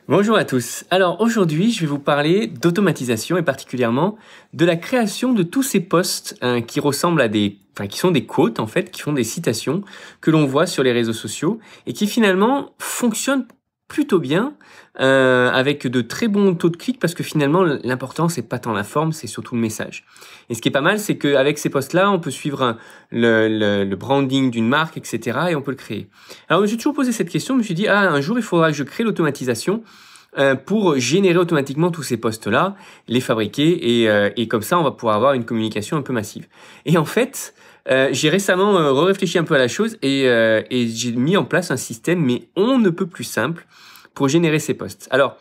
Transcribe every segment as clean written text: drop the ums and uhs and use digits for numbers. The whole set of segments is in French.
Bonjour à tous. Alors aujourd'hui, je vais vous parler d'automatisation et particulièrement de la création de tous ces posts qui ressemblent à qui sont des quotes en fait, qui font des citations que l'on voit sur les réseaux sociaux et qui finalement fonctionnent plutôt bien avec de très bons taux de clics parce que finalement l'important c'est pas tant la forme, c'est surtout le message. Et ce qui est pas mal, c'est qu'avec ces posts-là, on peut suivre le branding d'une marque, etc. et on peut le créer. Alors je me suis toujours posé cette question, je me suis dit un jour il faudra que je crée l'automatisation pour générer automatiquement tous ces posts-là, les fabriquer et comme ça on va pouvoir avoir une communication un peu massive. Et en fait, j'ai récemment réfléchi un peu à la chose et j'ai mis en place un système, mais on ne peut plus simple pour générer ces posts. Alors,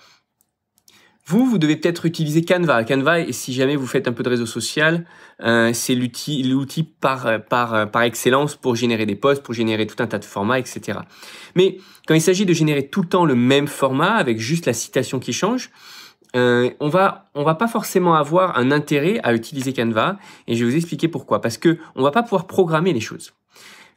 vous devez peut-être utiliser Canva. Canva, et si jamais vous faites un peu de réseau social, c'est l'outil par excellence pour générer des posts, pour générer tout un tas de formats, etc. Mais quand il s'agit de générer tout le temps le même format avec juste la citation qui change, on va pas forcément avoir un intérêt à utiliser Canva, et je vais vous expliquer pourquoi. Parce que on va pas pouvoir programmer les choses.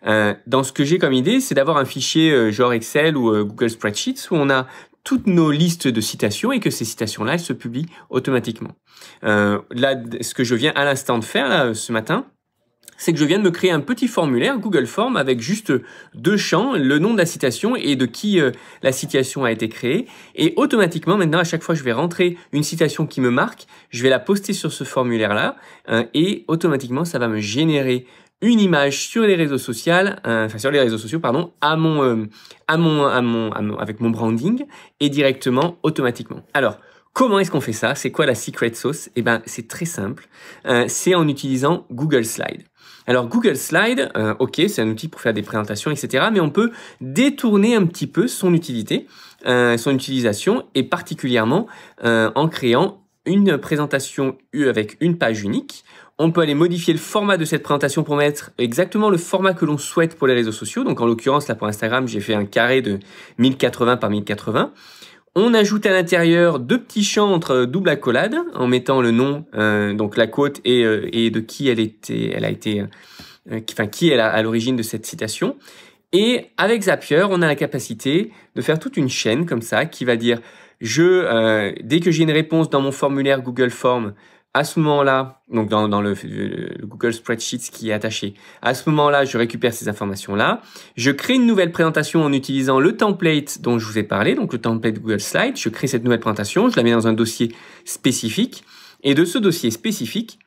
Dans ce que j'ai comme idée, c'est d'avoir un fichier genre Excel ou Google Spreadsheets où on a toutes nos listes de citations et que ces citations-là, elles se publient automatiquement. Là, ce que je viens à l'instant de faire là, ce matin, c'est que je viens de me créer un petit formulaire Google Form avec juste 2 champs, le nom de la citation et de qui la citation a été créée. Et automatiquement, maintenant, à chaque fois, je vais rentrer une citation qui me marque, je vais la poster sur ce formulaire-là et automatiquement, ça va me générer une image sur les réseaux sociaux, pardon, avec mon branding et directement, automatiquement. Alors, comment est-ce qu'on fait ça? C'est quoi la secret sauce? Eh ben, c'est très simple. C'est en utilisant Google Slide. Alors, Google Slide, ok, c'est un outil pour faire des présentations, etc. Mais on peut détourner un petit peu son utilité, son utilisation, et particulièrement en créant une présentation avec une page unique. On peut aller modifier le format de cette présentation pour mettre exactement le format que l'on souhaite pour les réseaux sociaux. Donc, en l'occurrence, là, pour Instagram, j'ai fait un carré de 1080 par 1080. On ajoute à l'intérieur 2 petits champs entre double accolade en mettant le nom, donc la quote et de qui qui est à l'origine de cette citation. Et avec Zapier, on a la capacité de faire toute une chaîne comme ça qui va dire dès que j'ai une réponse dans mon formulaire Google Form, à ce moment-là, donc dans le Google Spreadsheet qui est attaché, à ce moment-là, je récupère ces informations-là. Je crée une nouvelle présentation en utilisant le template dont je vous ai parlé, donc le template Google Slide. Je crée cette nouvelle présentation, je la mets dans un dossier spécifique. Et de ce dossier spécifique,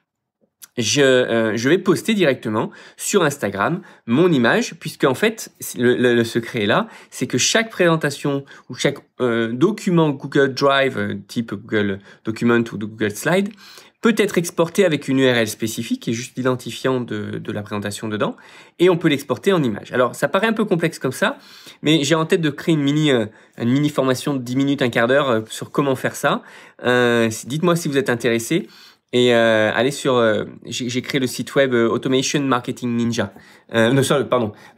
je vais poster directement sur Instagram mon image, puisque en fait, le secret est là, c'est que chaque présentation ou chaque document Google Drive, type Google Document ou Google Slide, peut être exporté avec une URL spécifique et juste l'identifiant de la présentation dedans, et on peut l'exporter en image. Alors, ça paraît un peu complexe comme ça, mais j'ai en tête de créer une mini formation de 10 minutes, un quart d'heure sur comment faire ça. Dites-moi si vous êtes intéressé. Et allez sur, j'ai créé le site web Automation Marketing Ninja.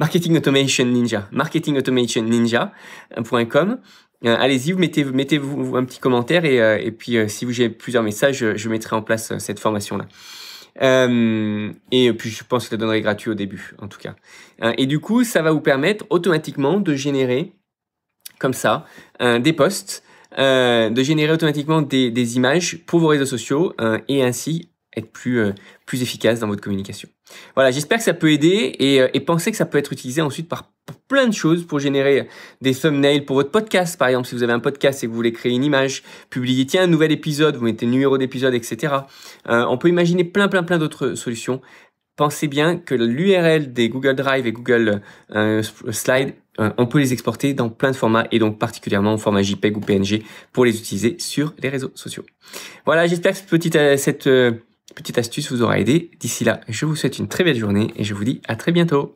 Marketing Automation Ninja, marketingautomationninja.com. Allez-y, mettez-vous un petit commentaire et puis si vous avez plusieurs messages, je mettrai en place cette formation-là. Et puis je pense que ça donnerait gratuit au début, en tout cas. Et du coup, ça va vous permettre automatiquement de générer comme ça des posts. De générer automatiquement des images pour vos réseaux sociaux et ainsi être plus efficace dans votre communication. Voilà, j'espère que ça peut aider et pensez que ça peut être utilisé ensuite pour plein de choses, pour générer des thumbnails pour votre podcast. Par exemple, si vous avez un podcast et que vous voulez créer une image, publier un nouvel épisode, vous mettez le numéro d'épisode, etc. On peut imaginer plein d'autres solutions. Pensez bien que l'URL des Google Drive et Google Slide, on peut les exporter dans plein de formats et donc particulièrement en format JPEG ou PNG pour les utiliser sur les réseaux sociaux. Voilà, j'espère que cette petite astuce vous aura aidé. D'ici là, je vous souhaite une très belle journée et je vous dis à très bientôt.